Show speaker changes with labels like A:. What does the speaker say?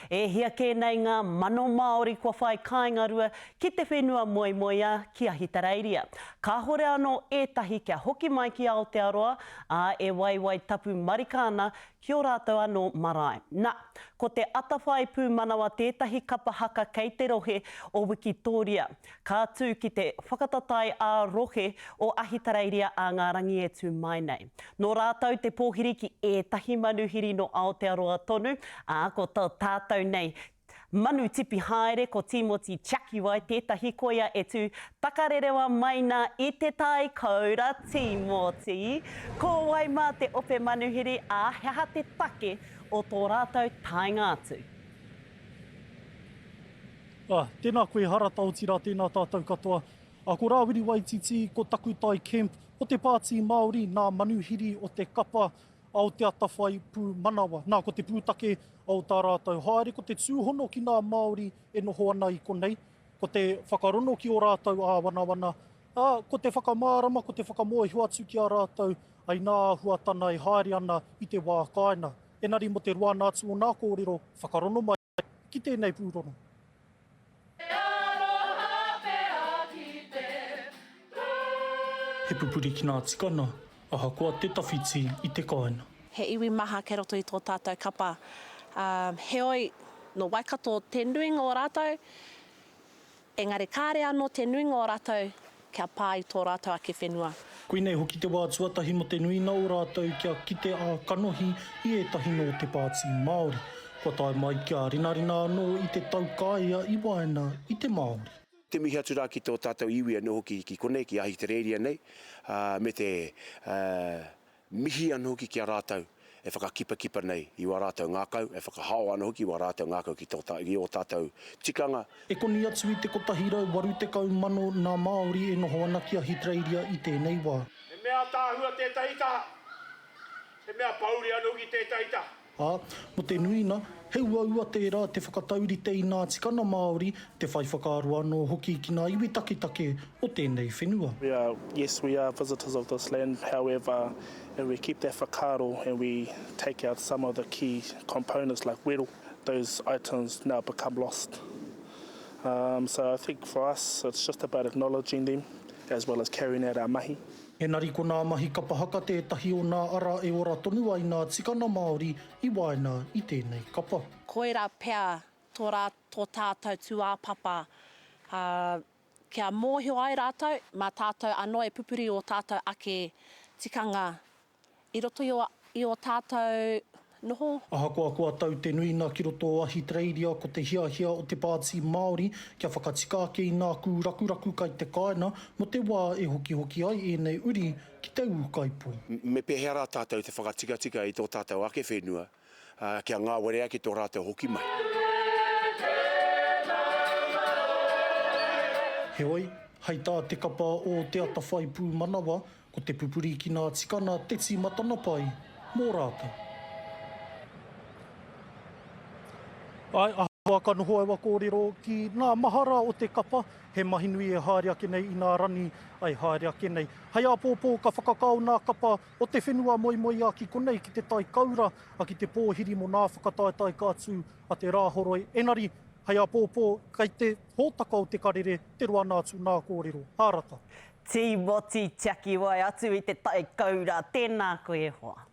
A: E hia kēnei ngā mano Māori kua whai kāingarua ki te whenua moemoeā ki Ahitereiria. Ka hore anō ētahi kia hoki mai ki Aotearoa, e waiwai tapu marikāna ki o rātou anō marae. Nā, ko te atawhai pūmanawa tētahi kapa haka kei te rohe o Wikitoria. Ka tū ki te whakatatai a rohe o Ahitereiria a ngā rangi e tū mai nei. Nō rātou te pōhiri ki ētahi manuhiri no Aotearoa tonu, ko tō tātou nei. Manu tipi haere ko Timothy Chakiwai, tētahi koia e tū takarerewa maina I te tai kaura Timothy. Ko wai mā te ope manuhiri heha te take o tō rātou taingātu.
B: Tēnā koe haratau tira, tēnā tātou katoa. Ko Rāwiri Waititi, ko Takutai Camp, o te Pāti Māori, nā manuhiri o te kapa au te atawhai pū manawa. Nā, ko te pūtake au tā rātou haere, ko te tūhono ki ngā Māori e noho ana I konei, ko te whakarono ki o rātou āwanawana, ko te whakamārama, ko te whakamoe huatu ki a rātou, ai nā huatana e haere ana I te wā kāina. Engari mo te rua nātu o nā kōrero, whakarono mai ki tēnei pūrono. He pupuri ki ngā tikana, ahakoa te tawhiti I te kāina.
C: He iwi maha ke roto I tō tātou kapa. He oi no waikato te nuinga o rātou, engari kāre anō te nuinga o rātou, kia pā I tō rātou ake whenua.
B: Koinei hoki te wā tuatahi mo te nuina o rātou kia kite a kanohi I ētahi no te Pāti Māori. Kua tae mai kia rinarina anō I te taukaia I waena I te Māori.
D: Te mihi atu rā ki tō tātou iwi anō hoki ki konei, ki Ahitereiria nei, me te mihi anō hoki ki a rātou e whakakipa nei I wā rātou ngākau, e whakahao anō hoki I wā rātou ngākau ki o tātou tikanga.
B: E koni atu I te kotahirau waru te kau mano nā Māori e noho ana ki Ahitereiria I tēnei wā.
E: He mea tāhua tētahi taha, he mea pauri anō ki tētahi taha.
B: Mo te nuina, he ua tērā te whakatauri te I ngā tikana Māori, te whai whakaaro anō hoki ki ngā iwi take o tēnei whenua.
F: Yes, we are visitors of this land, however, and we keep that whakaaro and we take out some of the key components like wero. Those items now become lost. So I think for us, it's just about acknowledging them as well as carrying out our mahi.
B: Engari ko ngā mahi kapahaka tētahi o ngā ara e ora tonu ai ngā tikana Māori I waena I tēnei kapa.
C: Koira pea tō tātou tuāpapa. Kia mōhio ai rātou, mā tātou anō e pupuri o tātou ake tikanga. I roto I o tātou noho.
B: Ahakoa kua tau te nuina ki roto o Ahitereiria ko te hiahia o te Pāti Māori kia whakatika ake I ngā kūrakuraku kai te kāina mo te wā e hoki ai e nei uri ki te ūkaipo.
D: Me pehea rā tātou te whakatika I tō tātou ake whenua, kia ngā warea ki tō rātou hoki mai.
B: He oi, hei tā te kapa o te atawhai pū manawa ko te pupuri ki ngā tikana teti matana pai mō rātou. Ai, ahua ka noho awa kōrero ki ngā mahara o te kapa, he mahi nui e haere ake nei I ngā rani ai haere ake nei. Hei apōpō ka whakakao ngā kapa o te whenua moemoeā ki konei ki te tai kaura a ki te pōhiri mo ngā whakataetai kātū a te rāhoroi. Engari, hei apōpō kei te hōtaka o te karere, te rua nātu ngā kōrero. Hārata.
A: Timothy Chakiwai atu I te tai kaura, tēnā koe hoa.